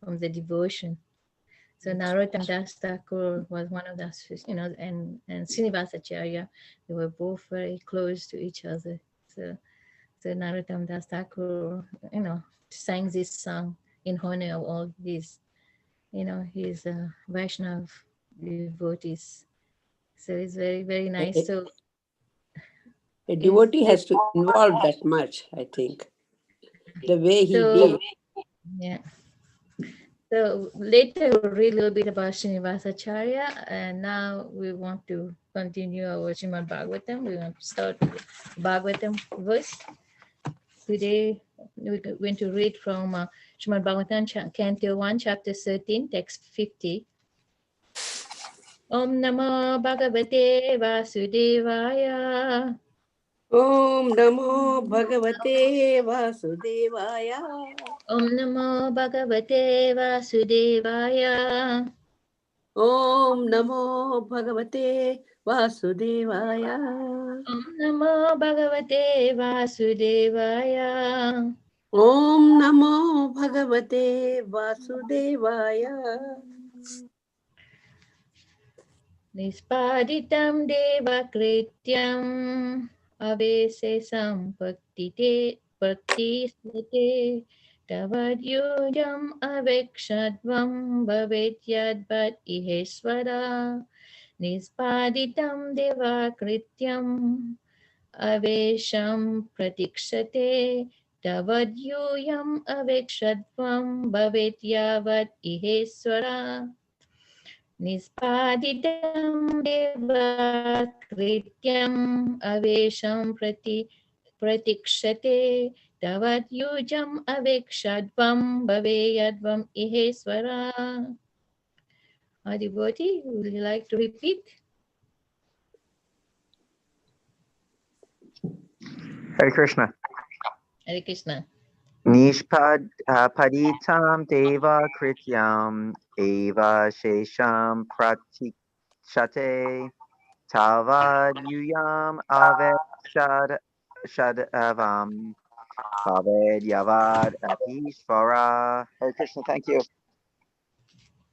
from the devotion. So Narottam Das Thakur was one of those, and Srinivasacharya, they were both very close to each other. So Narottam Das Thakur, sang this song in honor of all these, his Vaishnav devotees. So it's very, very nice. So a devotee has to involve that much, I think. The way he did. Yeah. So later we'll read a little bit about Srinivasacharya, and now we want to continue our Srimad Bhagavatam. We want to start with Bhagavatam verse. Today we're going to read from Srimad Bhagavatam, Canto 1, Chapter 13, Text 50. Om Namo Bhagavate Vasudevaya. Om Namo Bhagavate Vasudevaya. Om Namo Bhagavate Vasudevaya. Om Namo Bhagavate Vasudevaya. Om Namo Bhagavate Vasudevaya. Om Namo Bhagavate Vasudevaya. Nispaditam devakrityam avesesam bhaktisate tavadyujam avekshadvam bhavet yadvat ihesvara. Nispaditam devakrityam avesham pratikshate tavadyuyam avekshadvam bhavet yavat ihesvara. Nispaditam devakrityam avesham pratikshate tavadyujam avekshadvam bhaveyadvam ihesvara. Adivoti, would you like to repeat? Hare Krishna. Hare Krishna. Paditam deva krityam eva shesham pratikshate tavad yuyam shadavam bhaved yavad apishvara. Hare Krishna, thank you.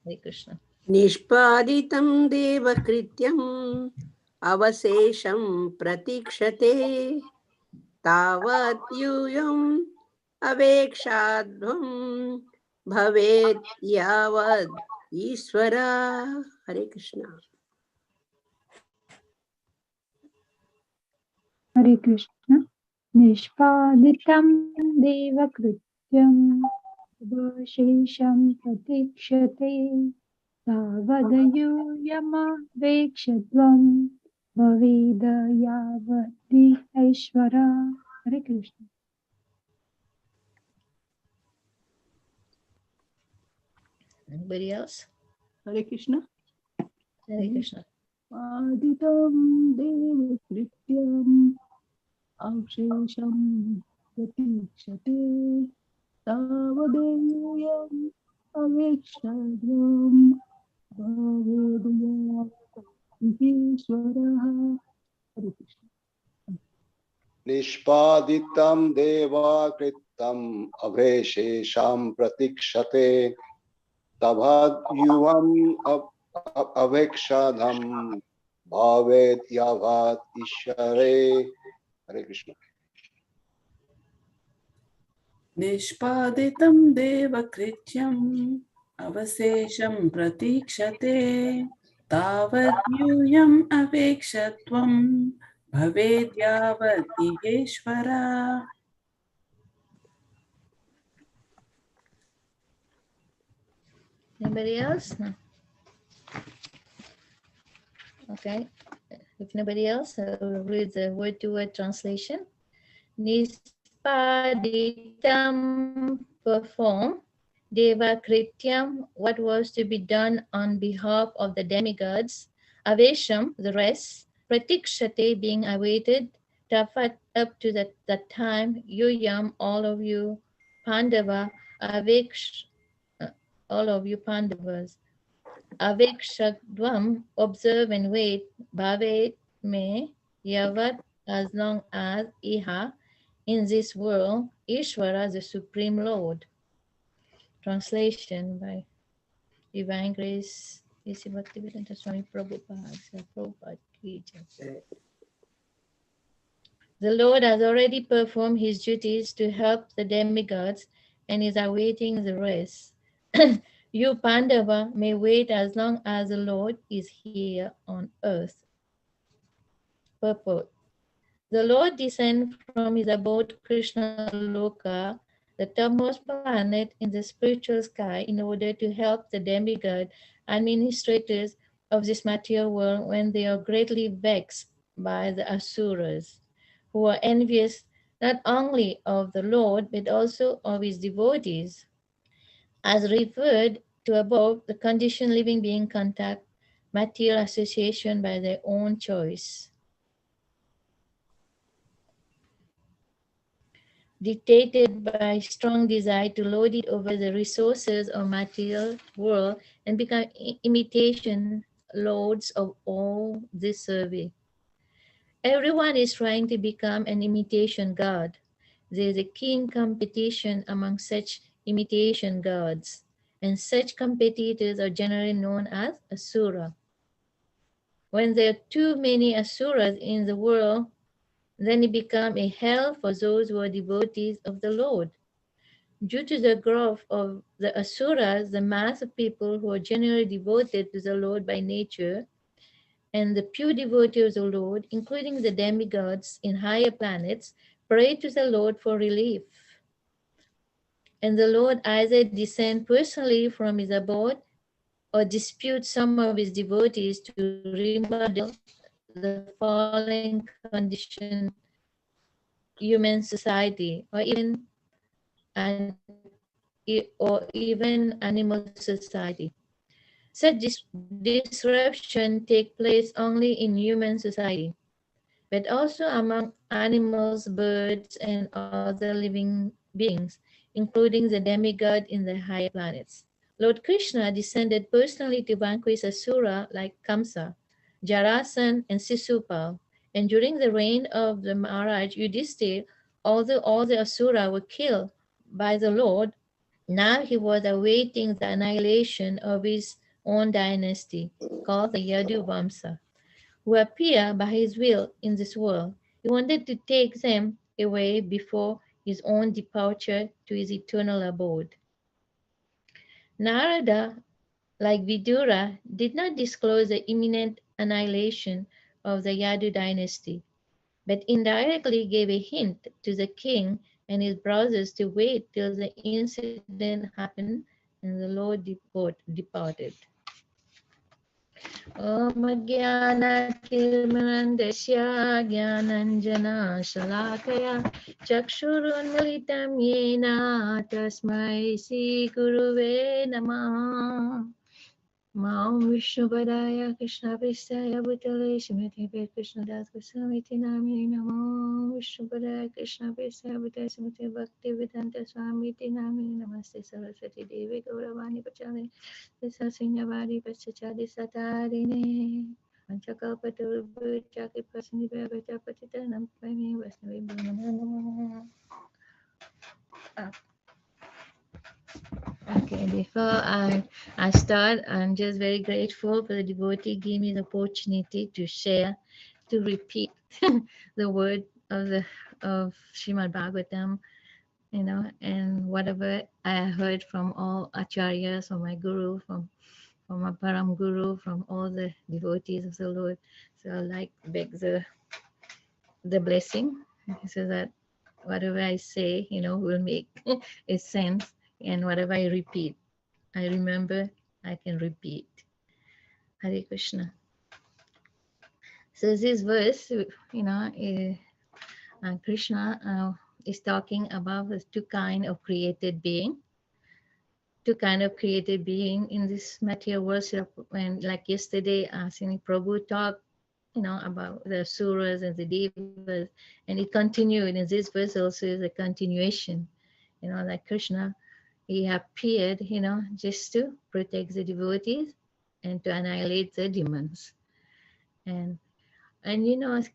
Hare Krishna. Nishpaditam devakrityam avasesham pratikshate tavat yuyam avekshadvam bhavet yavad Ishvara. Hare Krishna. Hare Krishna. Nishpaditam devakrityam avashesham pratikshate tavadayuyama vekshadvam bhaveda yavadi aishvara. Hare Krishna. Anybody else? Hare Krishna. Hare Krishna. Aditam devakrityam avshesham pratikshate tavadeyam avekshadvam bhavedaya Ishvaraha. Hare Krishna. Nishpaditam devakritam aveshesham pratikshate tabhadyuvam avekshadham bhavet yavat ishare. Hare Krishna. Nishpaditam devakrityam avasesham pratikshate tavadyuyam avekshadvam bhaved yavat iheshvara. Anybody else? No. Okay. If nobody else, I will read the word-to-word translation. Nispaditam, perform. Devakrityam, what was to be done on behalf of the demigods. Avesham, the rest. Pratikshate, being awaited. Tafat, up to that time. Yuyam, all of you. Pandava, aveksh, all of you Pandavas. Avekshadvam, observe and wait. Bhavet, may. Yavat, as long as. Iha, in this world. Ishvara, the Supreme Lord. translation by Divine Grace Isi Bhaktivedanta Swami Prabhupada. Prabhupada ki jai. The Lord has already performed his duties to help the demigods and is awaiting the rest. You, Pandava, may wait as long as the Lord is here on earth. Purport. The Lord descended from his abode Krishna Loka, the topmost planet in the spiritual sky, in order to help the demigod administrators of this material world when they are greatly vexed by the asuras, who are envious not only of the Lord but also of his devotees. As referred to above, the conditioned living being contact material association by their own choice, dictated by strong desire to lord it over the resources of material world and become imitation lords of all this survey. Everyone is trying to become an imitation god. There is a keen competition among such imitation gods, and such competitors are generally known as asura. When there are too many asuras in the world, then it becomes a hell for those who are devotees of the Lord. Due to the growth of the asuras, the mass of people who are generally devoted to the Lord by nature, and the pure devotees of the Lord, including the demigods in higher planets, pray to the Lord for relief. And the Lord either descends personally from his abode or disputes some of his devotees to remodel the fallen condition human society, or even animal society. Such disruption take place only in human society, but also among animals, birds, and other living beings, including the demigod in the higher planets. Lord Krishna descended personally to vanquish Asura like Kamsa, Jarasan, and Sisupal. And during the reign of the Maharaj Yudhishthira, although all the Asura were killed by the Lord, now he was awaiting the annihilation of his own dynasty, called the Yadu Vamsa, who appear by his will in this world. He wanted to take them away before his own departure to his eternal abode. Narada, like Vidura, did not disclose the imminent annihilation of the Yadu dynasty, but indirectly gave a hint to the king and his brothers to wait till the incident happened and the Lord departed. Om Jnana-tirmirandasya Jnananjana Shalakaya Chakshurunmilitam Yena Tasmai Sri Guruve Namah. Maum Vishnupadaya Krishna Pristaya Bhutale Srimati Krishna Das Goswamiti Namini Namo Vishnupadaya Krishna Pristaya Bhutale Srimati Bhakti Vedanta Swamiti Namini Namaste Saraswati Devi Gauravani Pachale Sasinyavadi Pachachadi Satarine Panchakalpatarubhu Chaki Pasani Bhavata Patitanam Pami Vaisnavi Bhunamana. Okay, before I start, I'm just very grateful for the devotee giving me the opportunity to share, to repeat the word of Srimad Bhagavatam, and whatever I heard from all acharyas, from my guru, from my param guru, from all the devotees of the Lord. So I like beg the blessing so that whatever I say, will make a sense, and whatever I repeat, I remember, I can repeat. Hare Krishna. So this verse, Krishna is talking about the two kind of created being in this material world. So when, like yesterday, Sini Prabhu talked, about the suras and the devas, and it continued. And this verse also is a continuation, like Krishna, he appeared, just to protect the devotees and to annihilate the demons. And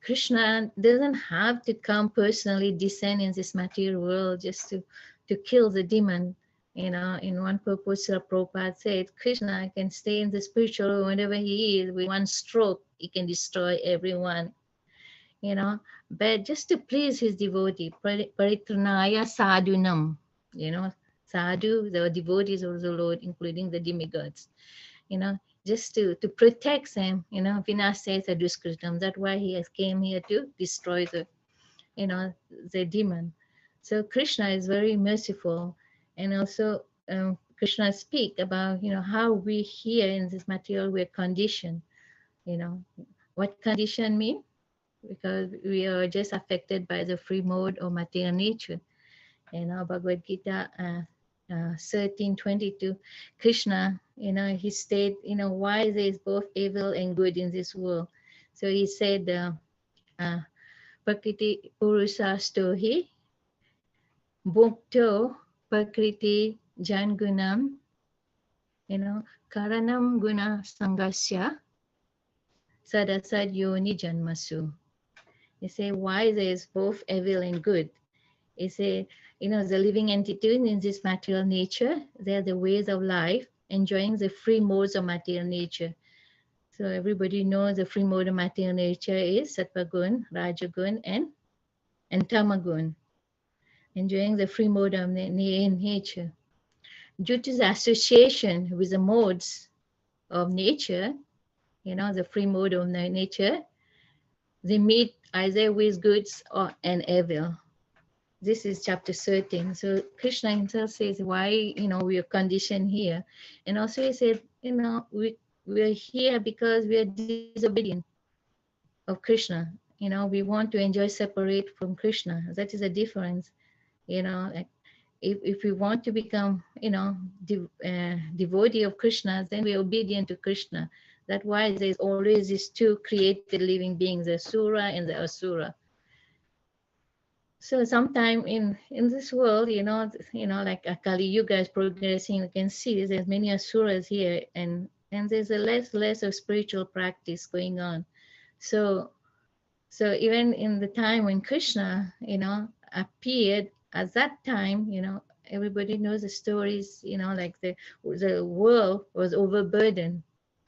Krishna doesn't have to come personally descend in this material world just to kill the demon. In one purpose, Prabhupada said, Krishna can stay in the spiritual world whenever he is. With one stroke, he can destroy everyone. But just to please his devotee, paritranaya sadhunam, sadhu, the devotees of the Lord, including the demigods, just to protect them, vinasya duskritam. That's why he has came here to destroy the demon. So Krishna is very merciful, and also Krishna speak about, how we here in this material we're conditioned. What condition mean? Because we are just affected by the free mode or material nature. Bhagavad Gita 13:22, Krishna, he said, why there is both evil and good in this world. So he said, Prakriti Purusa Stohi, Bhukto Prakriti Jangunam, Karanam Guna Sangasya, Sadasad Yoni Janmasu. He say, why there is both evil and good. He say, the living entity in this material nature, they are the ways of life, enjoying the free modes of material nature. So everybody knows the free mode of material nature is Sattva Gun, Rajagun, and Tamagun, enjoying the free mode of nature. Due to the association with the modes of nature, the free mode of nature, they meet either with goods or an evil. This is chapter 13. So Krishna himself says why, we are conditioned here. And also he said, we are here because we are disobedient of Krishna. We want to enjoy separate from Krishna. That is a difference. Like if we want to become, devotee of Krishna, then we are obedient to Krishna. That's why there's always these two created living beings, the Sura and the Asura. So sometime in this world, like Kali Yuga is progressing, you can see there's many asuras here, and there's a less of spiritual practice going on. So even in the time when Krishna, appeared, at that time, everybody knows the stories, like the world was overburdened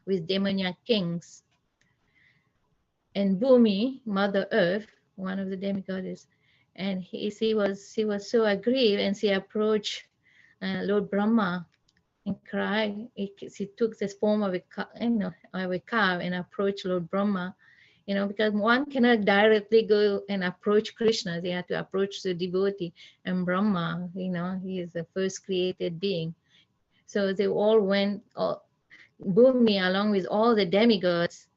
with demoniac kings. And Bhumi, Mother Earth, one of the demigoddesses, and she was so aggrieved, and she approached Lord Brahma and cried. She took the form of a cow and approached Lord Brahma, because one cannot directly go and approach Krishna. They have to approach the devotee, and Brahma, he is the first created being. So they all went, Bhumi, along with all the demigods,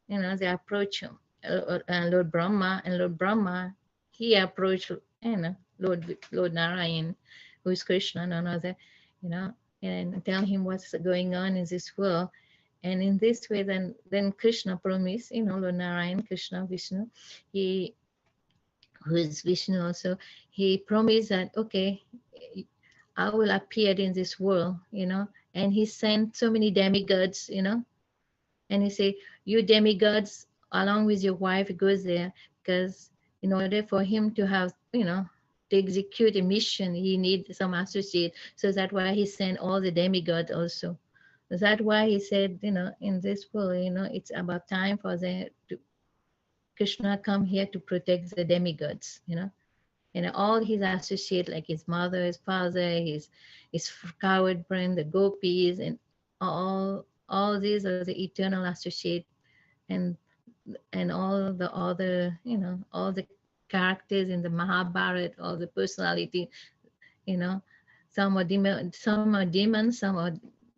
they approach him, Lord Brahma, and Lord Brahma, he approached, Lord Narayan, who is Krishna, none other, and tell him what's going on in this world. And in this way, then Krishna promised, Lord Narayan, Krishna, Vishnu, who is Vishnu also, he promised that, okay, I will appear in this world, and he sent so many demigods, and he said, you demigods, along with your wife, goes there, because in order for him to have, to execute a mission, he needs some associate. So that's why he sent all the demigods also. That's why he said, in this world, it's about time for Krishna come here to protect the demigods, and all his associates, like his mother, his father, his coward friend, the gopis, and all these are the eternal associates, and all the other, all the characters in the Mahabharata, all the personality, some are demons, some are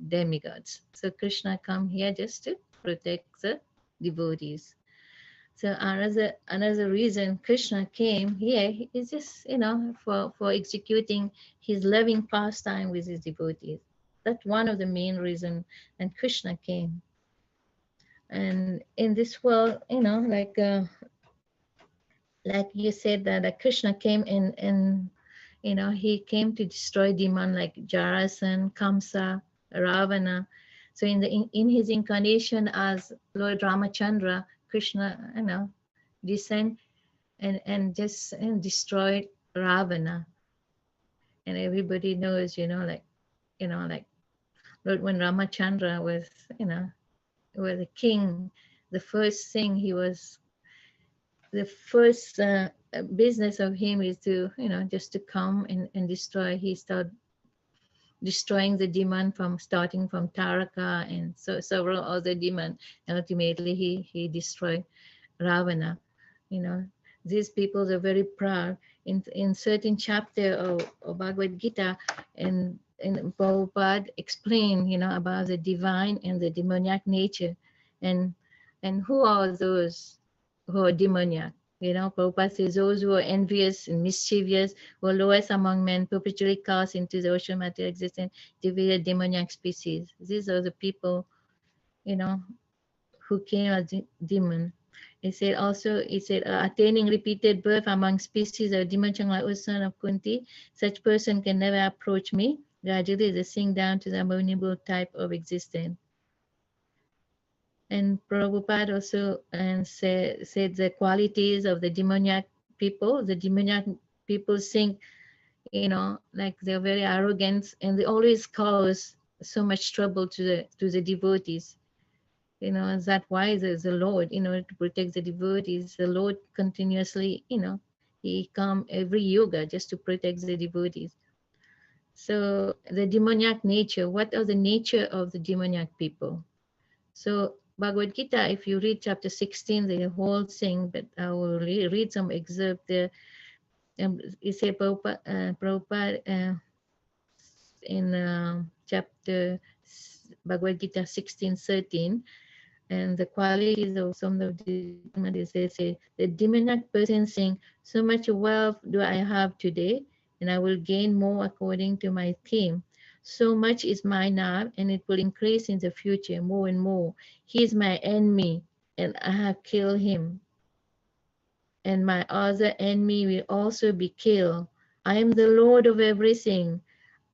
demigods. So Krishna come here just to protect the devotees. So another reason Krishna came here is just, for executing his loving pastime with his devotees. That's one of the main reasons, and Krishna came. And in this world, like you said, that Krishna came and he came to destroy demons like Jarasan, Kamsa, Ravana. So in his incarnation as Lord Ramachandra, Krishna, descend and just destroyed Ravana. And everybody knows, like like when Ramachandra was, was a king, the first thing the first business of him is to, just to come and destroy. He started destroying the demon from starting from Taraka and so several other demons. And ultimately he destroyed Ravana. You know, these people are very proud. In certain chapter of Bhagavad Gita, and Prabhupada explained, about the divine and the demoniac nature, and who are those who are demoniac. Prabhupada says those who are envious and mischievous, who are lowest among men, perpetually cast into the ocean material existence, divided demoniac species. These are the people, you know, who came as demon. It said, attaining repeated birth among species of demon chung like son of Kunti, such person can never approach me. Gradually they sink down to the abominable type of existence. And Prabhupada also said the qualities of the demoniac people. The demoniac people think, like they're very arrogant and they always cause so much trouble to the devotees. That's why the Lord, in order to protect the devotees, the Lord continuously, he come every yoga just to protect the devotees. So the demoniac nature, what are the nature of the demoniac people? So Bhagavad Gita, if you read chapter 16, the whole thing, but I will read some excerpt there. It says Prabhupada in chapter Bhagavad Gita 16:13, and the qualities of some of the demons, they say, the demoniac person saying, so much wealth do I have today, and I will gain more according to my theme. So much is mine now, and it will increase in the future more and more. He is my enemy, and I have killed him. And my other enemy will also be killed. I am the Lord of everything.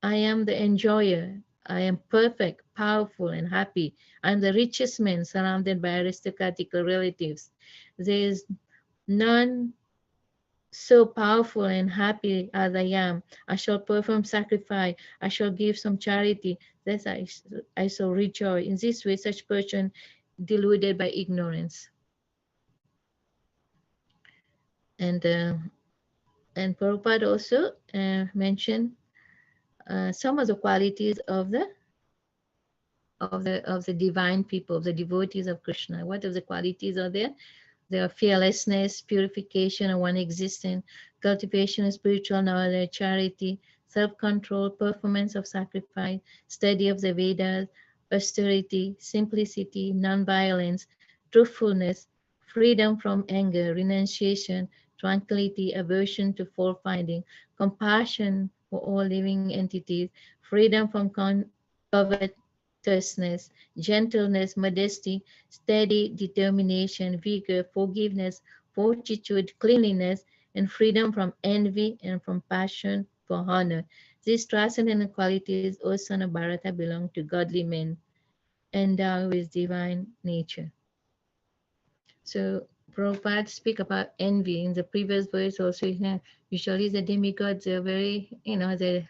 I am the enjoyer. I am perfect, powerful, and happy. I am the richest man surrounded by aristocratic relatives. There is none so powerful and happy as I am. I shall perform sacrifice. I shall give some charity. Thus I shall rejoice. In this way, such person deluded by ignorance. And Prabhupada also mentioned some of the qualities of the divine people, of the devotees of Krishna. What of the qualities are there? There are fearlessness, purification of one existence, cultivation of spiritual knowledge, charity, self-control, performance of sacrifice, study of the Vedas, austerity, simplicity, non-violence, truthfulness, freedom from anger, renunciation, tranquility, aversion to fault-finding, compassion for all living entities, freedom from covetousness, gentleness, modesty, steady determination, vigor, forgiveness, fortitude, cleanliness, and freedom from envy and from passion for honor. These transcendental qualities, O son of Bharata, belong to godly men, endowed with divine nature. So Prabhupada speak about envy in the previous verse also. Usually the demigods are very, the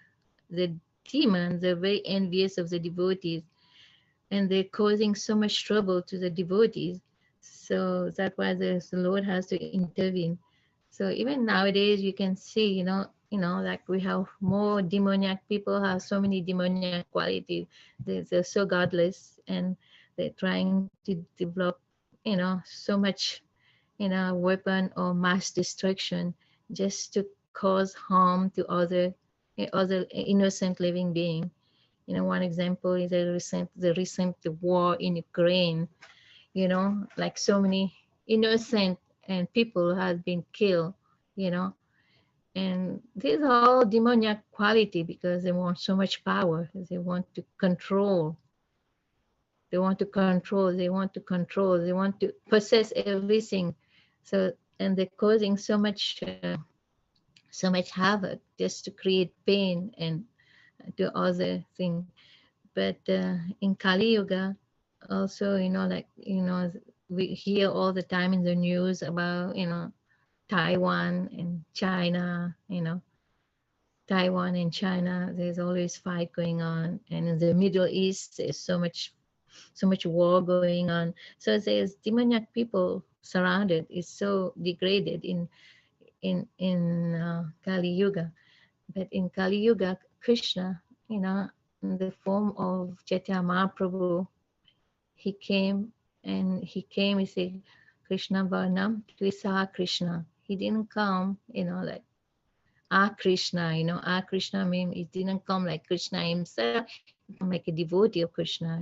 demons are very envious of the devotees, and they're causing so much trouble to the devotees. So that's why the Lord has to intervene. So even nowadays you can see, like we have more demoniac people, have so many demoniac qualities. They're so godless, and they're trying to develop, so much, weapon or mass destruction just to cause harm to other innocent living being. One example is the recent war in Ukraine. Like so many innocent and people have been killed. And these are all demoniac quality because they want so much power. They want to control. They want to control. They want to control. They want to possess everything. So, and they're causing so much havoc just to create pain and to other things. But in Kali Yuga, also, we hear all the time in the news about, Taiwan and China, Taiwan and China, there's always fight going on, and in the Middle East, there's so much war going on. So there's demoniac people surrounded. It's so degraded in Kali Yuga. But in Kali Yuga, Krishna, in the form of Chaitanya Mahaprabhu, he said, Krishna Varnam Tvisa Krishna. He didn't come, like Krishna, Krishna means it didn't come like Krishna himself, he come like a devotee of Krishna,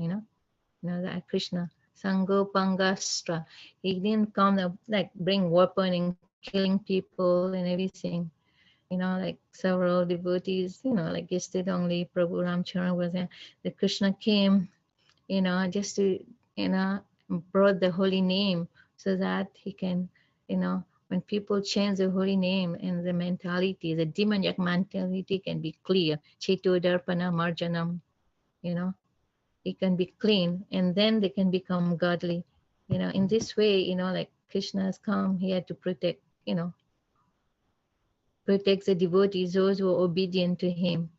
that Krishna. Sango Pangastra. He didn't come like bring weapon and killing people and everything. Like several devotees, like yesterday only Prabhu Ramcharan was there. The Krishna came, just to, brought the holy name so that he can, when people change the holy name and the mentality, the demoniac mentality can be clear. Cheto Darpana Marjanam, it can be clean and then they can become godly. In this way, like Krishna has come here to protect, protect the devotees, those who are obedient to him,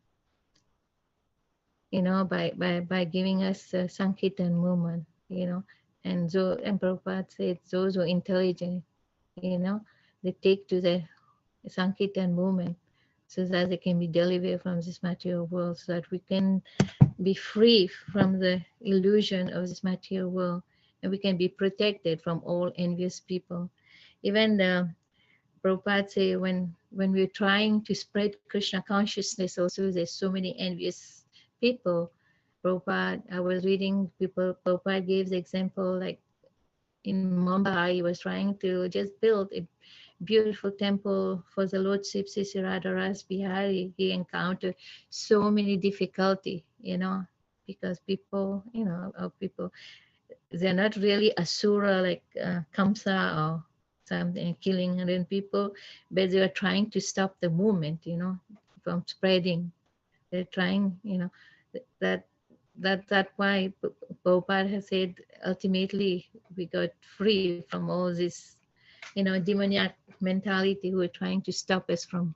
by giving us the Sankirtan movement, and Prabhupada said those who are intelligent, they take to the Sankirtan movement so that they can be delivered from this material world, so that we can be free from the illusion of this material world, and we can be protected from all envious people. Even the Prabhupada say when we're trying to spread Krishna consciousness, also there's so many envious people. Prabhupada, I was reading people, Prabhupada gave the example like in Mumbai, he was trying to just build a beautiful temple for the Lordship Sri Radharas Bihari. He encountered so many difficulty, because people, people, they're not really asura like Kamsa or something, killing 100 people, but they were trying to stop the movement, from spreading. They're trying, that that's why Prabhupada has said ultimately we got free from all this, demoniac mentality who are trying to stop us from,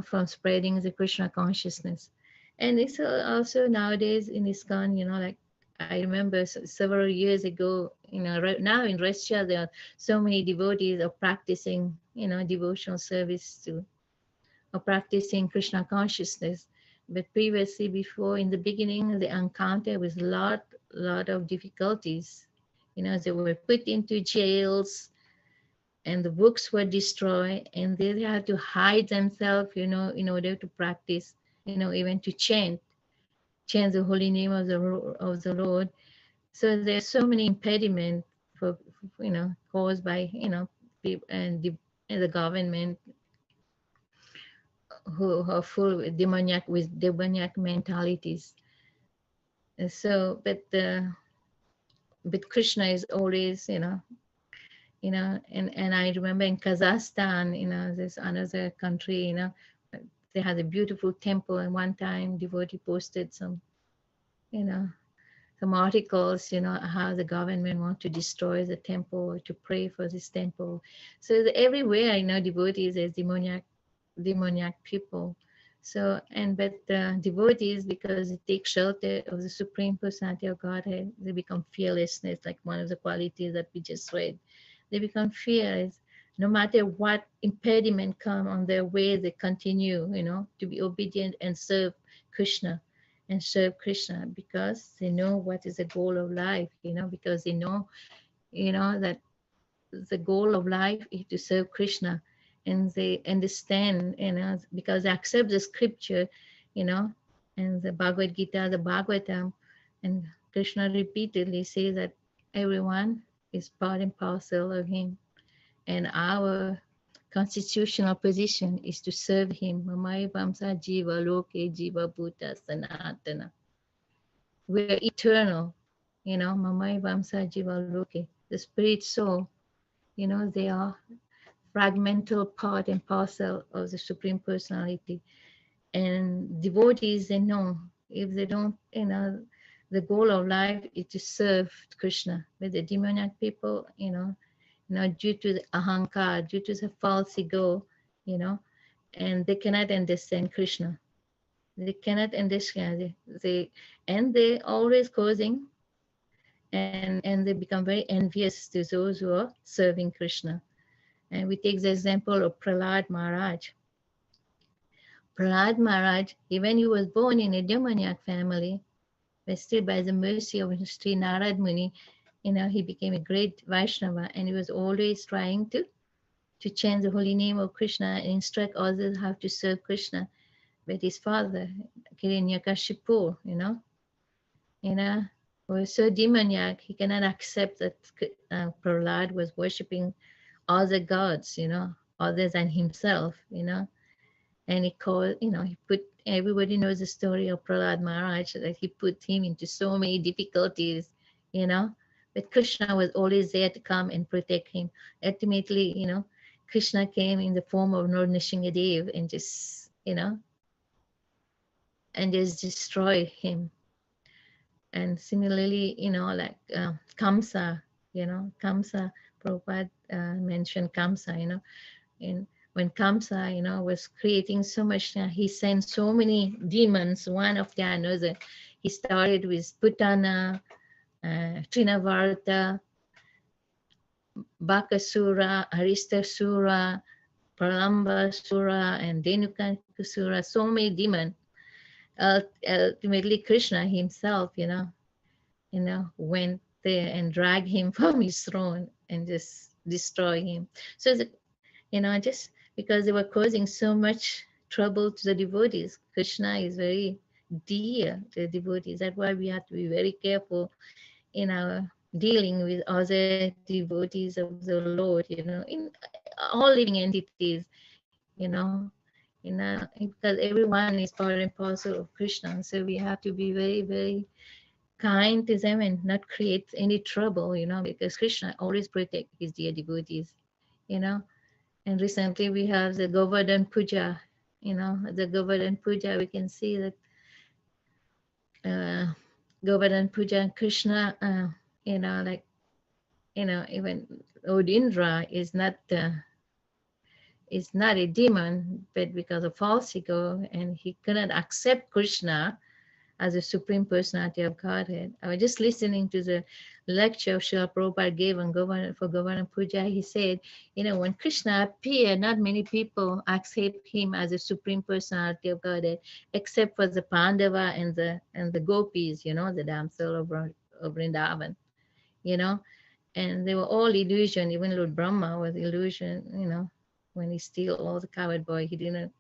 from spreading the Krishna consciousness. And it's also nowadays in ISKCON, like I remember several years ago, right now in Russia, there are so many devotees are practicing, devotional service to, or practicing Krishna consciousness. But previously, before, in the beginning, the encounter was a lot of difficulties. They were put into jails, and the books were destroyed, and they had to hide themselves, in order to practice, even to chant the holy name of the Lord. So there's so many impediments for caused by people and the government who are full with demoniac mentalities. So, but Krishna is always, and I remember in Kazakhstan, there's another country, they had a beautiful temple, and one time devotee posted some, some articles, how the government want to destroy the temple or to pray for this temple. So everywhere I know devotees, there's demoniac people. So, but devotees, because they take shelter of the Supreme Personality of Godhead, they become fearlessness, like one of the qualities that we just read. They become fearless. No matter what impediment come on their way, they continue, to be obedient and serve Krishna. Because they know what is the goal of life, because they know, that the goal of life is to serve Krishna. And they understand, because they accept the scripture, and the Bhagavad Gita, the Bhagavatam, and Krishna repeatedly says that everyone is part and parcel of him. And our constitutional position is to serve him. Mamai Vamsa Jiva Loke Jiva Bhuta Sanatana. We're eternal, Mamai Vamsa Jiva Loke. The spirit soul, they are fragmental part and parcel of the Supreme Personality. And devotees, they know if they don't, the goal of life is to serve Krishna. But the demoniac people, due to the ahankar, due to the false ego, and they cannot understand Krishna. They cannot understand. They always causing, and they become very envious to those who are serving Krishna. And we take the example of Prahlad Maharaj. Prahlad Maharaj, even he was born in a demoniac family, but still by the mercy of Sri Narad Muni, he became a great Vaishnava, and he was always trying to chant the holy name of Krishna and instruct others how to serve Krishna. But his father, Hiranyakashipu, was so demoniac, he cannot accept that Prahlad was worshipping other gods, other than himself, and he called, he put, everybody knows the story of Prahlad Maharaj, that he put him into so many difficulties, but Krishna was always there to come and protect him. Ultimately, Krishna came in the form of Lord Nrsingadev and just, and just destroy him. And similarly, like Kamsa, Kamsa, Prabhupada mentioned Kamsa, and when Kamsa, was creating so much, he sent so many demons, one after another. He started with Putana, Trinavarta, Bakasura, Aristasura, Pralambasura, and Dhenukasura, so many demons. Ultimately, Krishna himself, went there and dragged him from his throne and just destroy him. So, just because they were causing so much trouble to the devotees, Krishna is very dear to the devotees. That's why we have to be very careful in our dealing with other devotees of the Lord, in all living entities, because everyone is part and parcel of Krishna. So we have to be very, very kind to them and not create any trouble, because Krishna always protect his dear devotees, And recently we have the Govardhan Puja, the Govardhan Puja, we can see that Govardhan Puja and Krishna, even Lord Indra is not a demon, but because of false ego, and he couldn't accept Krishna as a supreme personality of Godhead. I was just listening to the lecture Srila Prabhupada gave on Govardhan Puja. He said, when Krishna appeared, not many people accept him as a supreme personality of Godhead, except for the Pandava and the gopis, the damsel of Vrindavan, and they were all illusion. Even Lord Brahma was illusion, when he steal all the coward boy, he didn't,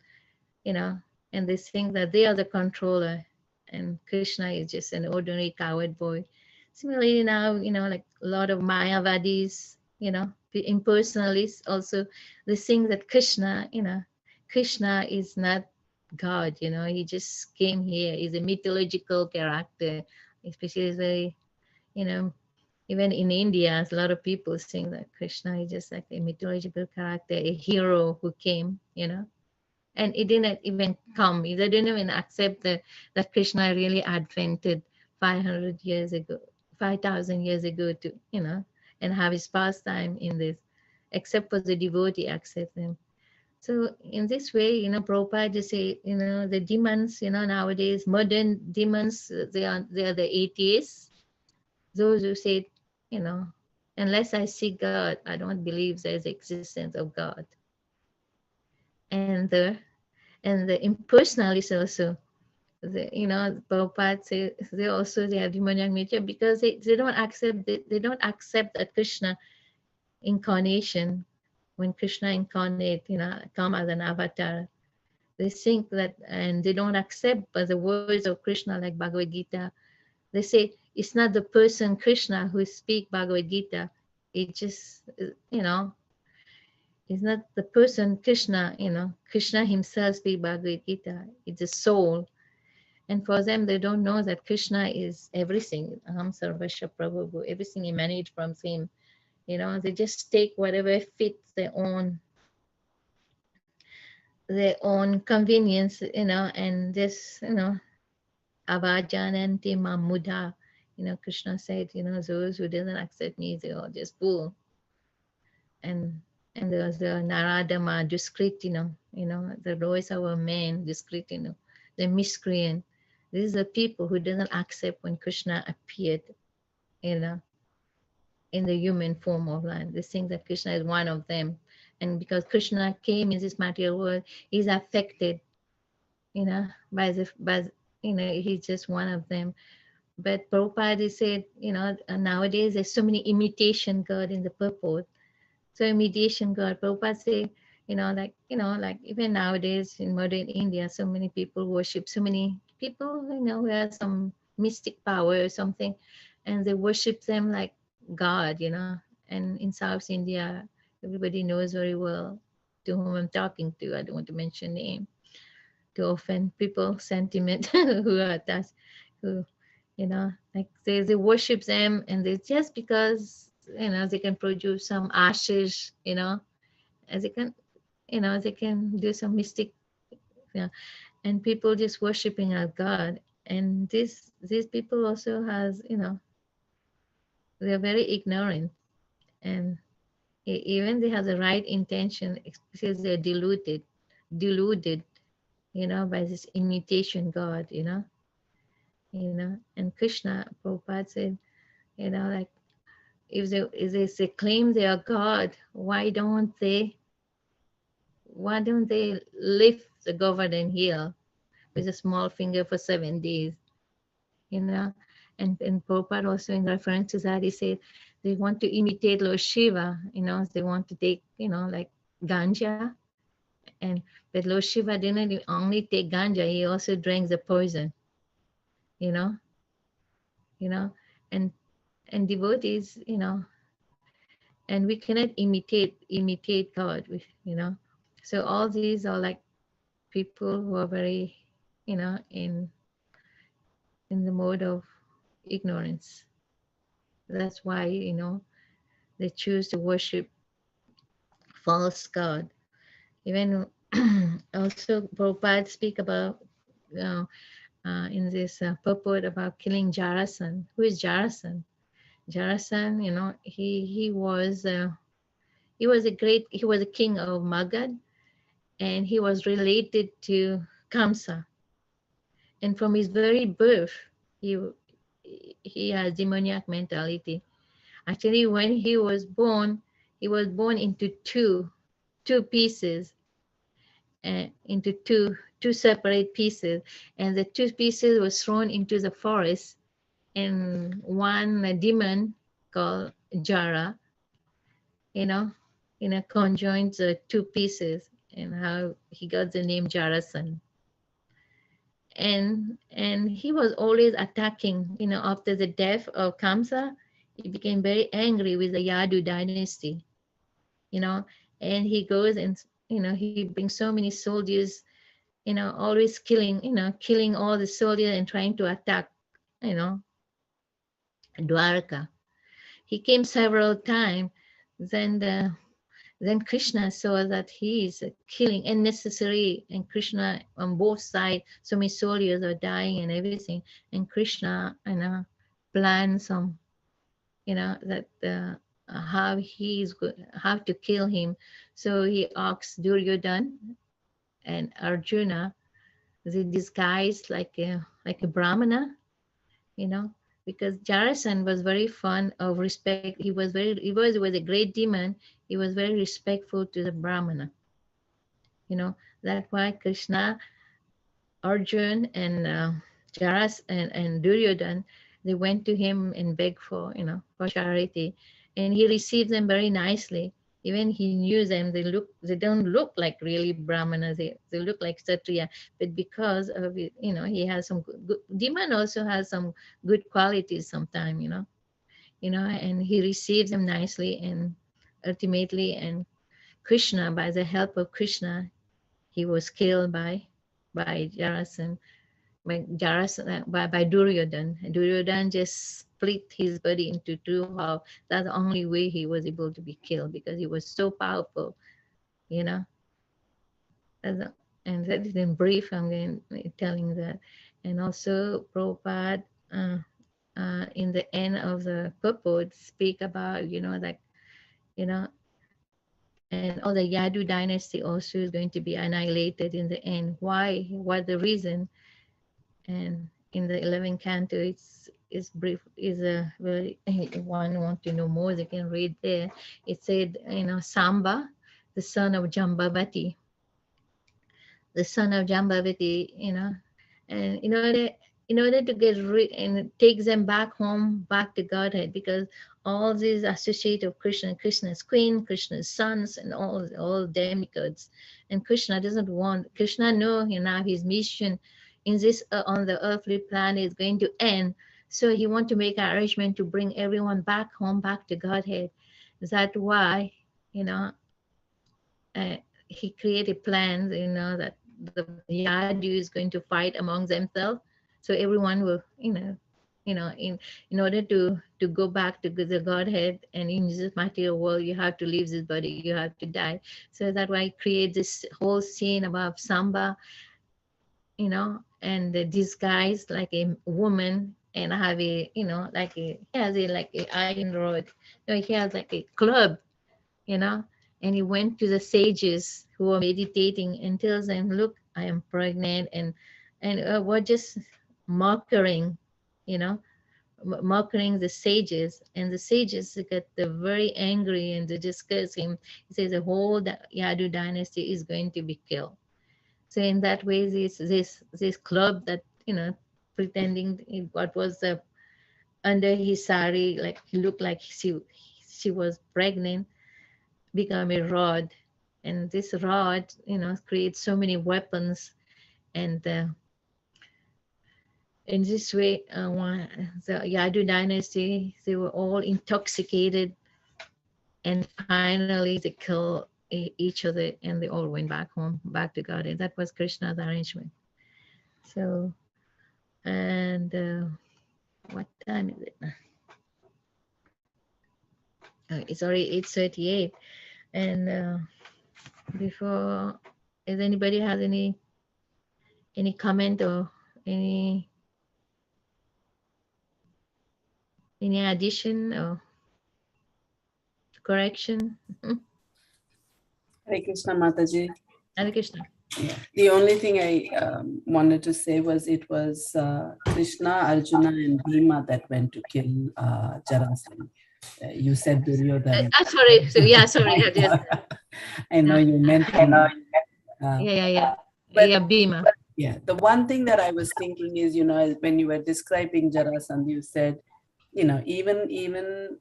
and they think that they are the controller, and Krishna is just an ordinary coward boy. Similarly now, like a lot of Mayavadis, the impersonalists also, they think that Krishna is not God, he just came here, he's a mythological character, especially is very, even in India, a lot of people think that Krishna is just like a mythological character, a hero who came, and it didn't even come. They didn't even accept that Krishna really advented 500 years ago, 5,000 years ago to, and have his pastime in this, except for the devotee accept them. So in this way, Prabhupada just say, the demons, nowadays, modern demons, they are the atheists. Those who say, unless I see God, I don't believe there's existence of God. And the impersonalists also, Prabhupada say they have demoniac nature because they don't accept that Krishna incarnation, when Krishna incarnate, come as an avatar. They think that, and they don't accept the words of Krishna like Bhagavad Gita. They say it's not the person Krishna who speak Bhagavad Gita. It just, it's not the person Krishna, Krishna himself speak Bhagavad Gita. It's a soul. And for them, they don't know that Krishna is everything. Aham Sarvasya Prabhu, everything emanates from him. They just take whatever fits their own convenience, and this, avajananti mamuda. Krishna said, those who doesn't accept me, they are just fool. And and there's the Naradama, Duskritino, the Royce our men, Duskritino, the miscreant. These are people who didn't accept when Krishna appeared, you know, in the human form of land. They think that Krishna is one of them. And because Krishna came in this material world, he's affected, he's just one of them. But Prabhupada said, nowadays there's so many imitation God in the purport. So imitation God, Prabhupada say, like even nowadays in modern India, so many people worship, so many people, who have some mystic power or something, and they worship them like God, And in South India, everybody knows very well to whom I'm talking to. I don't want to mention name to offend people sentiment who are attached, who, like they worship them, and they just because, they can produce some ashes, as they can, they can do some mystic, and people just worshiping our God. And these people also has, they're very ignorant, and even they have the right intention, because they're deluded, by this imitation God, and Krishna, Prabhupada said, like if they claim they are God, why don't they lift the Govardhan Hill with a small finger for 7 days, you know? And Prabhupada also in reference to that, he said they want to imitate Lord Shiva, they want to take, like ganja, and but Lord Shiva didn't only take ganja, he also drank the poison, you know, you know, and devotees, and we cannot imitate God, So all these are like people who are very, in the mode of ignorance. That's why, they choose to worship false God. Even also Prabhupada speak about, in this purport about killing Jarasan. Who is Jarasan? Jarasan, he was a king of Magad, and he was related to Kamsa. And from his very birth, he has demoniac mentality. Actually, when he was born into two pieces, into two separate pieces, and the two pieces were thrown into the forest, and one demon called Jara, you know, conjoins the two pieces, and how he got the name Jarasan. And he was always attacking, after the death of Kamsa, he became very angry with the Yadu dynasty, and he goes and, he brings so many soldiers, always killing all the soldiers and trying to attack, Dwarka. He came several times. Then Krishna saw that he is killing unnecessary, and Krishna on both sides, so many soldiers are dying and everything. And Krishna, planned some, that how to kill him. So he asked Duryodhana and Arjuna. They disguised like a Brahmana, you know, because Jarasan was very fond of respect. He was a great demon. He was very respectful to the Brahmana. That's why Krishna, Arjun, and Jaras and Duryodhan, they went to him and begged for charity, and he received them very nicely. Even he knew them. They don't look like really Brahmanas. They look like Kshatriya, but because of it, he has some good. Demon also has some good qualities sometimes, and he receives them nicely, and ultimately, and Krishna, by the help of Krishna, he was killed by Jarasan, by Duryodhan. Duryodhan just split his body into two halves. That's the only way he was able to be killed, because he was so powerful, you know. And that is in brief. I'm telling that. And also Prabhupada, in the end of the purport, speak about, you know, and all the Yadu dynasty also is going to be annihilated in the end. Why? What the reason? And in the 11th canto, it's brief, is a very, one want to know more, they can read there. It said, Samba, the son of Jambavati, and in order to get rid, and it takes them back home, back to Godhead, because all these associate of Krishna, Krishna's queen, Krishna's sons, and all demigods, and Krishna doesn't want. Krishna know, his mission in this on the earthly planet is going to end, so he want to make an arrangement to bring everyone back home, back to Godhead. That's why, you know, uh, he created plans, that the Yadu is going to fight among themselves. So everyone will, in order to go back to the Godhead, and in this material world, you have to leave this body, you have to die. So that's why I create this whole scene about Samba, and disguised like a woman, and have a, like he has a like a iron rod. No, he has like a club, you know, and he went to the sages who were meditating and tells them, look, I am pregnant, and we're just mocking, mocking the sages, and the sages get very angry and they discuss him. He says the whole Yadu dynasty is going to be killed. So in that way, this club that, pretending what was under his sari, like he looked like she was pregnant, become a rod, and this rod, creates so many weapons, and in this way, the Yadu dynasty, they were all intoxicated, and finally they kill each other, and they all went back home, back to God, and that was Krishna's arrangement. So, and what time is it now? It's already 8:38, and before, if anybody has any comment or any addition or correction? Hare Krishna Mataji. Hare Krishna. Yeah. The only thing I wanted to say was it was Krishna, Arjuna, and Bhima that went to kill Jarasandha. You said Duryodhana. Sorry. So, yeah, sorry. I know you meant. Yeah. But, yeah, Bhima. Yeah, the one thing that I was thinking is, when you were describing Jarasandha, you said, even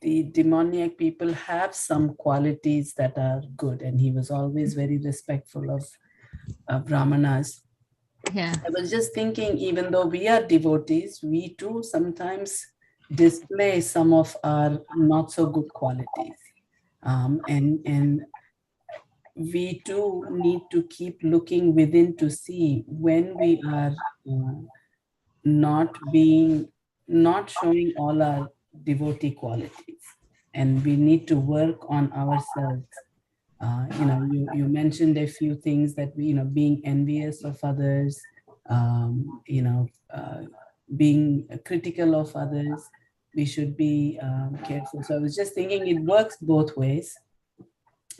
the demoniac people have some qualities that are good, and he was always very respectful of Brahmanas. Yeah. I was just thinking, even though we are devotees, we too sometimes display some of our not so good qualities, and we too need to keep looking within to see when we are not showing all our devotee qualities, and we need to work on ourselves. You mentioned a few things that we, being envious of others, being critical of others. We should be careful. So I was just thinking it works both ways.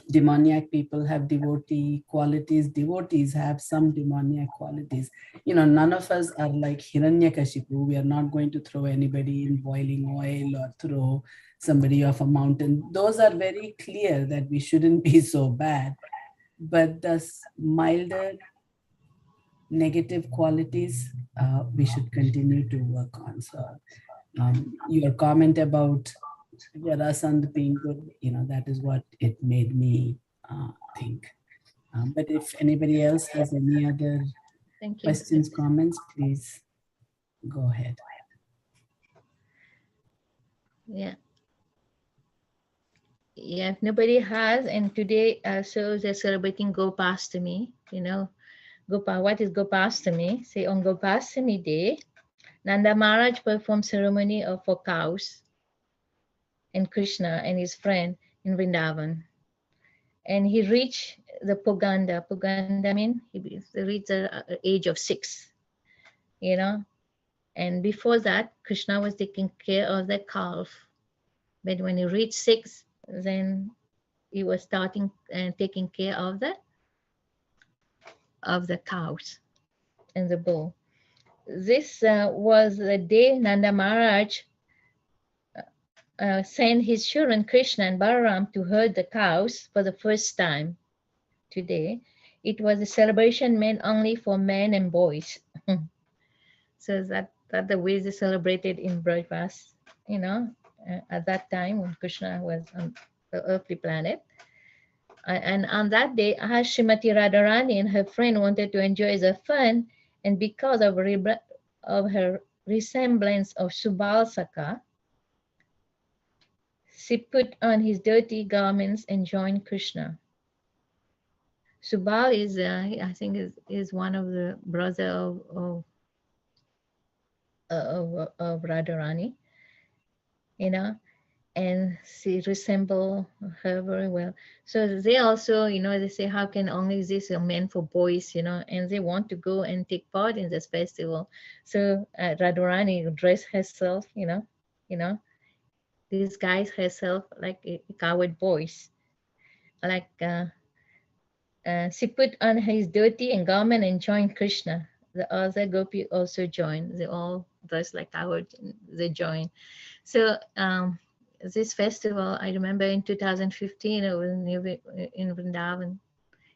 Demoniac people have devotee qualities. Devotees have some demoniac qualities. None of us are like Hiranyakashipu. We are not going to throw anybody in boiling oil or throw somebody off a mountain. Those are very clear that we shouldn't be so bad. But the milder negative qualities, we should continue to work on. So your comment about Jarasandha being good, that is what it made me think. But if anybody else has any other questions, comments, please go ahead. Yeah. Yeah, if nobody has, and today, so they're celebrating Gopastami, what is Gopastami? Say on Gopastami day, Nanda Maharaj performed ceremony for cows and Krishna and his friend in Vrindavan. And he reached the Puganda. Puganda means he reached the age of 6, And before that, Krishna was taking care of the calf. But when he reached 6, then he was starting and taking care of the cows and the bull. This was the day Nanda Maharaj sent his children Krishna and Balaram to herd the cows for the first time. Today, it was a celebration meant only for men and boys. So that the way they celebrated in Brajvas, at that time when Krishna was on the earthly planet. And on that day, Srimati Radharani and her friend wanted to enjoy the fun, and because of her resemblance of Subal she put on his dirty garments and joined Krishna. Subal is, I think, is one of the brother of Radharani, and she resemble her very well. So they also, they say, how can only this are meant for boys, and they want to go and take part in this festival. So Radharani dressed herself, disguised herself like a coward boys, like she put on his dirty and garment and joined Krishna. The other gopi also joined. They all dressed like cowards. They joined. So this festival, I remember in 2015, it was in Vrindavan.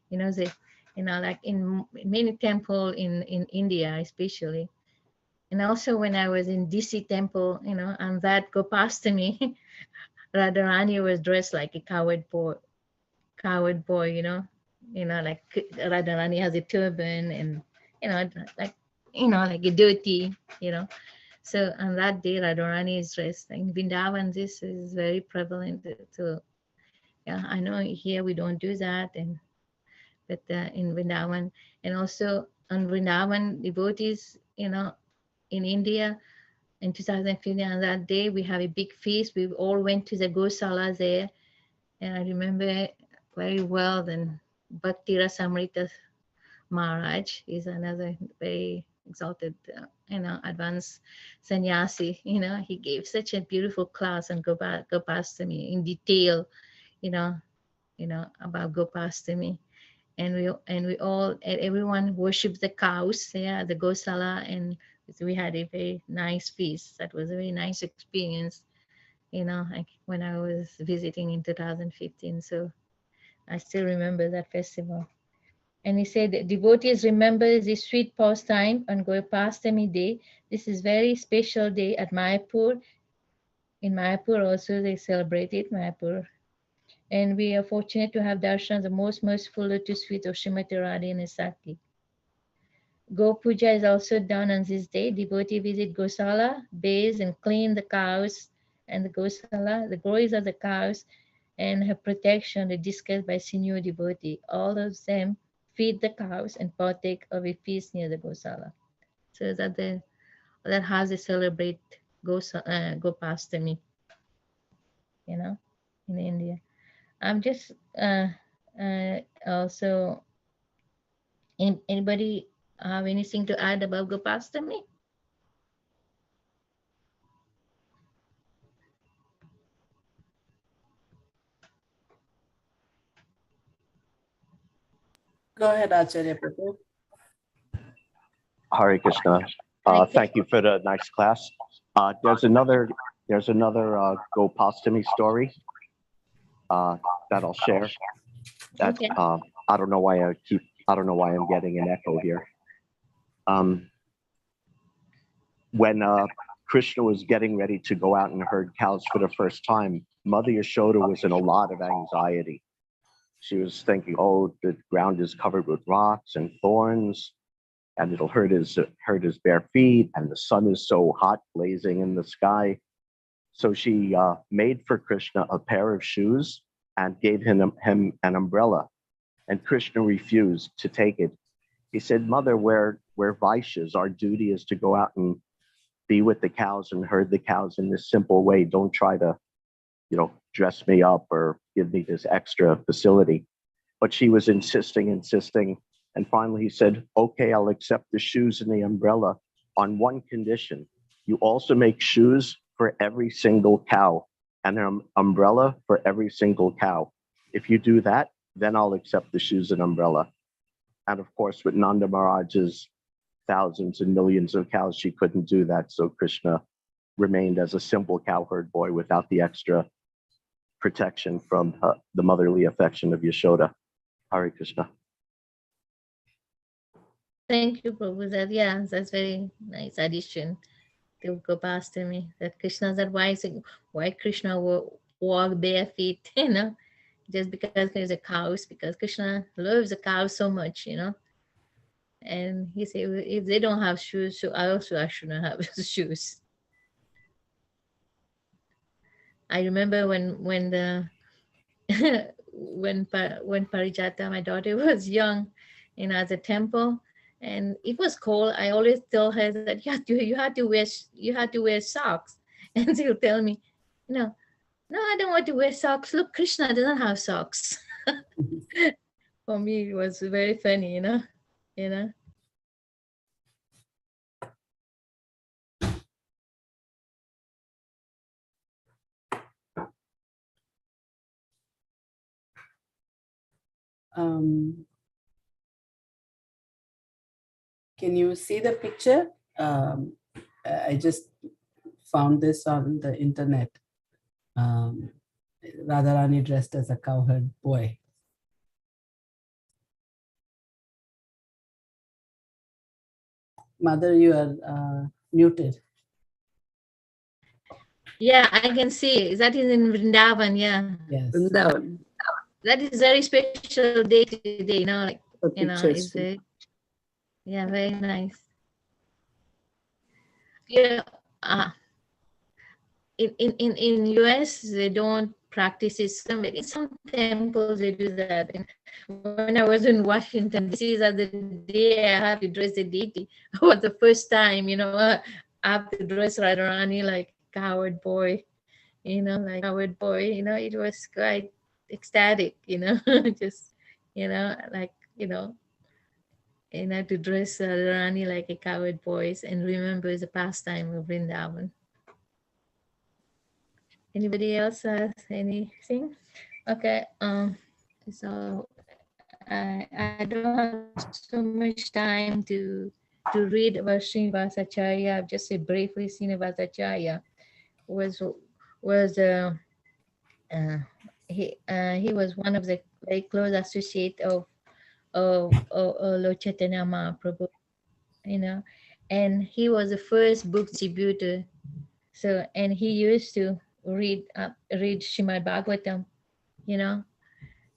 They, like in many temples in India, especially. And also when I was in DC temple, on that Gopastami, Radharani was dressed like a coward boy, like Radharani has a turban and, like a dirty, So on that day, Radharani is dressed. In Vrindavan, this is very prevalent. So yeah, I know here we don't do that, but in Vrindavan, and also on Vrindavan, devotees, in India, in 2015, on that day, we have a big feast. We all went to the Gosala there, and I remember very well. Then Bhakti Rasamrita Maharaj is another very exalted, advanced sannyasi. He gave such a beautiful class on Gopastami in detail, about Gopastami. And everyone worshipped the cows there at the Gosala, and we had a very nice feast. That was a very nice experience, like when I was visiting in 2015. So I still remember that festival. And he said, devotees remember this sweet pastime on Gopastami day. This is very special day at Mayapur. In Mayapur also they celebrated Mayapur. And we are fortunate to have darshan, the most merciful lotus feet of Srimati Radha Saki. Go Puja is also done on this day. Devotee visit Gosala, bathe and clean the cows and the Gosala, the glories of the cows and her protection are discussed by senior devotee. All of them feed the cows and partake of a feast near the Gosala. So that how they celebrate Gopastami, in India. I'm just also, anybody have anything to add about Gopastami? Go ahead, Acharya Prabhu. Hare Krishna. Thank you for the nice class. There's another Gopastami story that I'll share. That Okay. I don't know why I'm getting an echo here. When Krishna was getting ready to go out and herd cows for the first time, Mother Yashoda was in a lot of anxiety. She was thinking, oh, the ground is covered with rocks and thorns, and it'll hurt his bare feet, and the sun is so hot, blazing in the sky. So she made for Krishna a pair of shoes and gave him an umbrella. And Krishna refused to take it. He said, Mother, we're Vaishyas. Our duty is to go out and be with the cows and herd the cows in this simple way. Don't try to, dress me up or give me this extra facility. But she was insisting. And finally he said, okay, I'll accept the shoes and the umbrella on one condition. You also make shoes for every single cow and an umbrella for every single cow. If you do that, then I'll accept the shoes and umbrella. And of course, with Nanda Maharaj's thousands and millions of cows, she couldn't do that. So Krishna remained as a simple cowherd boy without the extra protection from the motherly affection of Yashoda. Hare Krishna. Thank you, Prabhu. Yeah, that's very nice addition to Gopastami. That Krishna said, why Krishna walk bare feet, just because there's a cows, because Krishna loves the cows so much, And he said, if they don't have shoes, so I shouldn't have shoes. I remember when the when Parijata, my daughter, was young, at the temple, and it was cold. I always tell her that you had to wear socks, and she'll tell me, no, I don't want to wear socks. Look, Krishna doesn't have socks. For me, it was very funny, Can you see the picture? I just found this on the internet. Radharani dressed as a cowherd boy. Mother, you are muted. Yeah, I can see. That is in Vrindavan, yeah. Yes. Vrindavan. That is very special day today, The pictures. it's very nice. Yeah, in US they don't practice it. In some temples they do that. And when I was in Washington DC, that the day I have to dress the deity was the first time, I have to dress Radharani like coward boy, coward boy. It was quite ecstatic, just to dress Radharani like a coward boy and remember the pastime of Vrindavan. Anybody else has anything? Okay. So I don't have so much time to read about Srinivasacharya. I've just say briefly, Srinivasacharya was he was one of the very close associate of Lord Chaitanya Mahaprabhu, and he was the first book distributor. So, and he used to read Srimad Bhagavatam,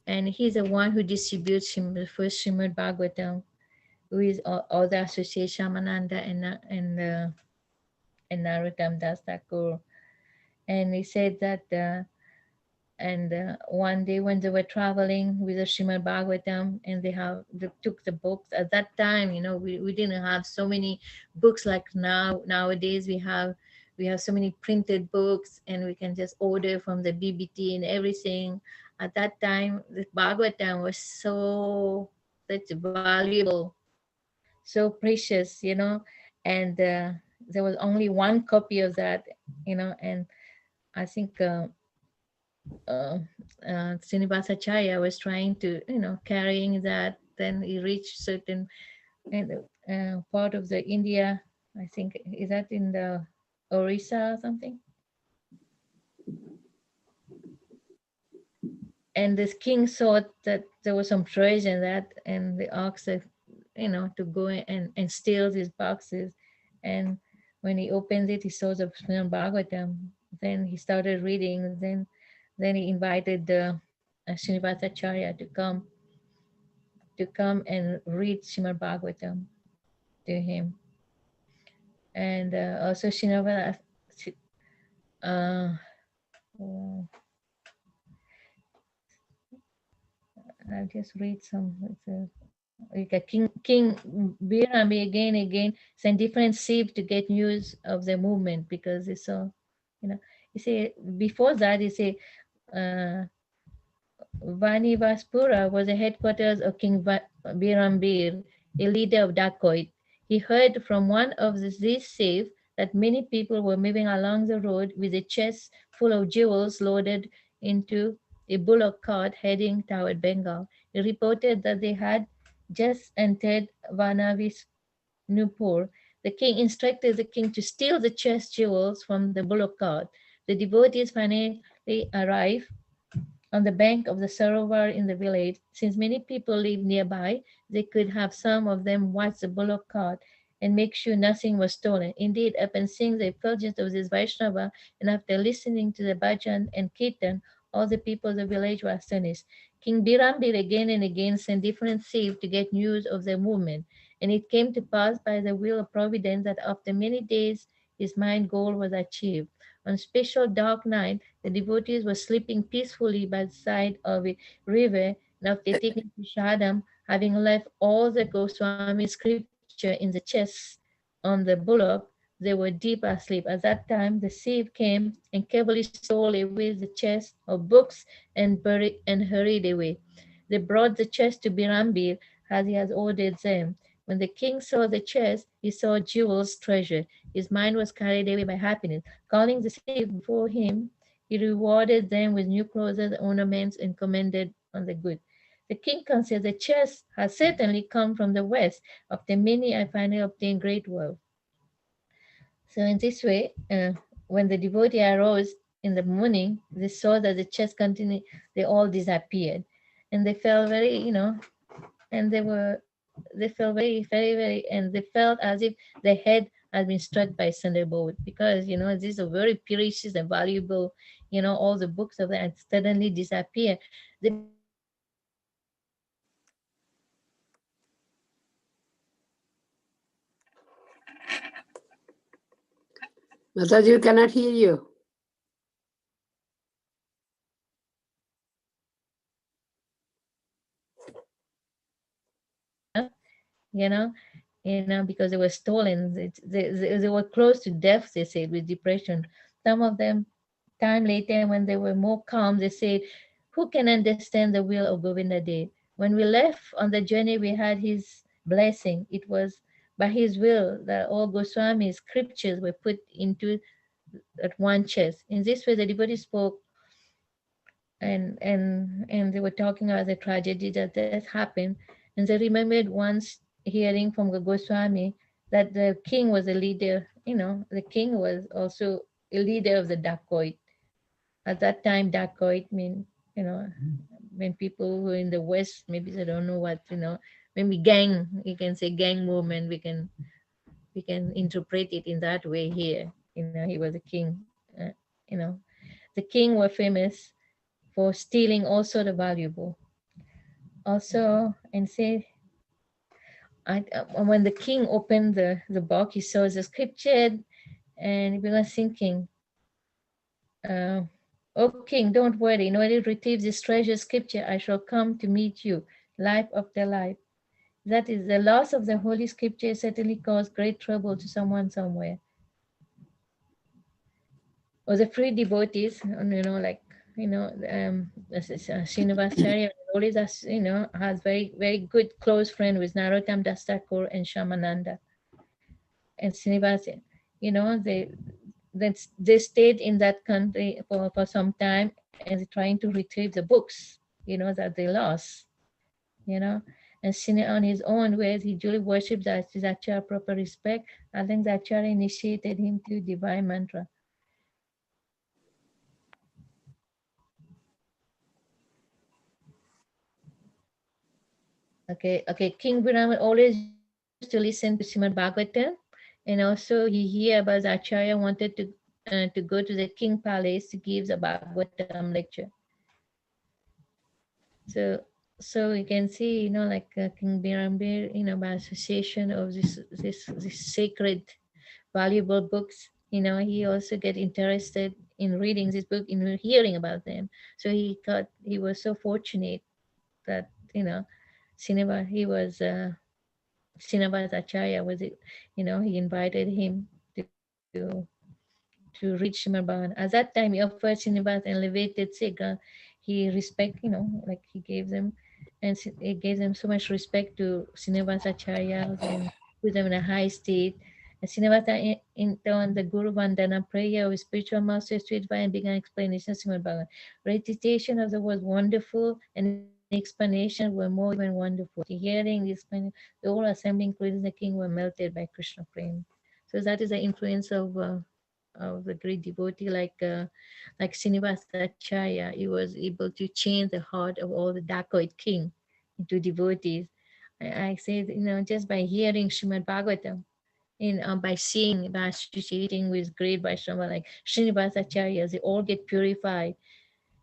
and he's the one who distributes the first Srimad Bhagavatam with all the associate Shamananda and Narottam Das Thakur. And he said that one day when they were traveling with the Srimad Bhagavatam, and they took the books. At that time, we didn't have so many books like nowadays. We have so many printed books, and we can just order from the BBT and everything. At that time, the Bhagavatam was such valuable, so precious, and there was only one copy of that, and I think Srinivasacharya was trying to, carrying that. Then he reached certain part of the India. I think, is that in the Orissa or something? And this king saw that there was some treasure in that, and they asked, to go and steal these boxes. And when he opened it, he saw the Srimad Bhagavatam. Then he started reading. Then he invited the Srinivasacharya to come and read Srimad Bhagavatam to him. And also Srinivasa, I'll just read some. King Birami again sent different sieve to get news of the movement, because they saw, you see, before that, you see, Vanivaspura was the headquarters of King Birambir, a leader of dacoit. He heard from one of these sieves that many people were moving along the road with a chest full of jewels loaded into a bullock cart heading toward Bengal. He reported that they had just entered Nupur. The king instructed the king to steal the chest jewels from the bullock cart. The devotees finally arrived on the bank of the Sarovar in the village. Since many people lived nearby, they could have some of them watch the bullock cart and make sure nothing was stolen. Indeed, upon seeing the effulgence of this Vaishnava and after listening to the bhajan and kirtan, all the people of the village were astonished. King Birambir again and again sent different thieves to get news of the movement, and it came to pass by the will of Providence that after many days his mind goal was achieved. On special dark night, the devotees were sleeping peacefully by the side of a river, and after taking Prashadam, having left all the Goswami scripture in the chests on the bullock, they were deep asleep. At that time, the thief came and carefully stole away the chest of books and hurried away. They brought the chest to Birambir as he had ordered them. When the king saw the chest, he saw jewels treasure. His mind was carried away by happiness. Calling the thief before him, he rewarded them with new clothes, ornaments, and commended on the good. The king considered the chest has certainly come from the west. After many, I finally obtained great wealth. So in this way, when the devotee arose in the morning, they saw that the chest continued, they all disappeared. And they felt very, and they felt very, and they felt as if the head had been struck by thunderbolt because, these are very precious and valuable, all the books of that suddenly disappear. They became very angry and they asked the king what had happened. The king answered that the chest was stolen and the jewels were taken. The king ordered the devotees to Mataji, we gather cannot all hear the you. devotees to gather all the devotees to gather all the devotees to Bengal and clean up, because they were stolen. They were close to death, they said, with depression. Some of them, time later, when they were more calm, they said, who can understand the will of Govinda Dev? When we left on the journey, we had his blessing. It was by his will that all Goswami's scriptures were put into at one chest. In this way, the devotee spoke and they were talking about the tragedy that happened, and they remembered once hearing from the Goswami that the king was a leader. The king was also a leader of the dacoit. At that time, dacoit mean when people who are in the West, maybe they don't know what, maybe gang. You can say gang movement. We can interpret it in that way here. He was a king. You know, the king were famous for stealing all sort of valuable. Also, and say, when the king opened the box, he saw the scripture, and he was thinking, "O king, don't worry. In order to retrieve this treasure scripture, I shall come to meet you, life after life." That is, the loss of the holy scripture certainly caused great trouble to someone somewhere. Or the free devotees, Srinivasacharya always has very good close friend with Narottam Das Thakur and Shamananda. And Srinivas, they stayed in that country for some time and trying to retrieve the books, that they lost, you know. And Srini on his own ways, he duly worshipped his Acharya proper respect. I think the Acharya initiated him to divine mantra. Okay. King Brahman always used to listen to Srimad Bhagavatam, and also he hear about the Acharya wanted to go to the king palace to give the Bhagavatam lecture. So you can see, King Birambir, by association of this sacred, valuable books, he also get interested in reading this book, in hearing about them. So he was so fortunate that Srinivas, he was Srinivas Acharya was it, he invited him to read Srimad Bhagavatam. At that time, he offered Srinivas an elevated Siga. He respect, like he gave them so much respect to Srinivas Acharya and put them in a high state. Srinivasa intoned the Guru Vandana prayer with spiritual master street by and began explanation of Srimad Bhagavatam. Recitation of the word wonderful and explanation were more even wonderful. Hearing the explanation, the whole assembly, including the king, were melted by Krishna prema. So that is the influence of the great devotee like Srinivasa Acharya. He was able to change the heart of all the dacoit king into devotees. I say, just by hearing Srimad Bhagavatam, by seeing, by associating with great Vaishnava like Srinivasa Acharya, they all get purified.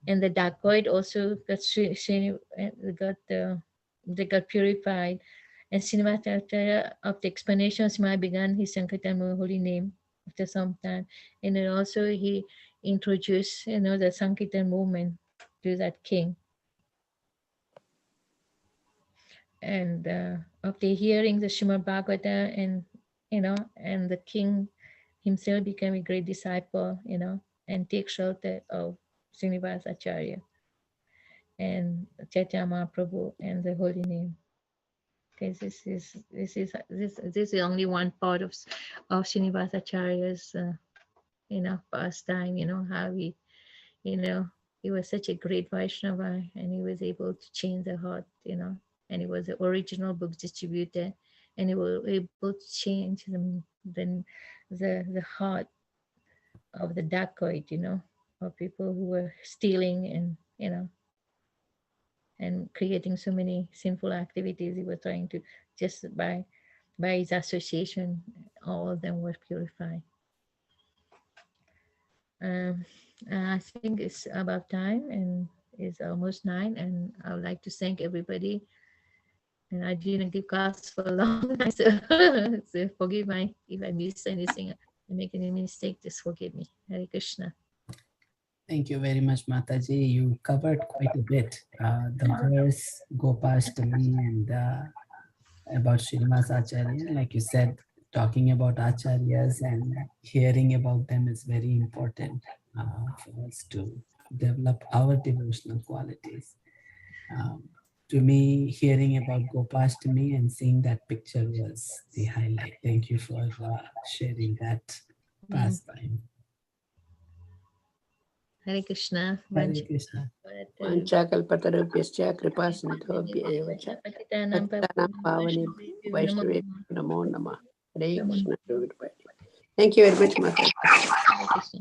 And the dacoit also they got purified. And Srinivasa Acharya, of the explanation of Srimad, began his Sankirtan holy name after some time. And then also he introduced, the Sankirtan movement to that king. And after hearing the Srimad Bhagavata, and the king himself became a great disciple, and take shelter of Srinivasa Acharya and Chaitanya Mahaprabhu and the holy name. Okay, this is only one part of Srinivasa Acharya's pastime. How he was such a great Vaishnava, and he was able to change the heart. And he was the original book distributor, and he was able to change the heart of the dacoit, of people who were stealing and and creating so many sinful activities. He was trying to, just by his association, all of them were purified. I think it's about time, and it's almost 9, and I would like to thank everybody. And I didn't give class for a long time, so forgive me if I miss anything, I make any mistake, just forgive me. Hare Krishna. Thank you very much, Mataji. You covered quite a bit. The verse, Gopashtami, and about Srinivasa Acharya. Like you said, talking about Acharyas and hearing about them is very important for us to develop our devotional qualities. To me, hearing about Gopashtami and seeing that picture was the highlight. Thank you for sharing that pastime. Hare Krishna. Hare Krishna. Vanchakalpatarubhyascha kripasindhobhya eva cha patitanam pavanebhyo Vaishnavebhyo namo namah. Hare Krishna to everybody. Thank you very much, Mata. Hare Krishna.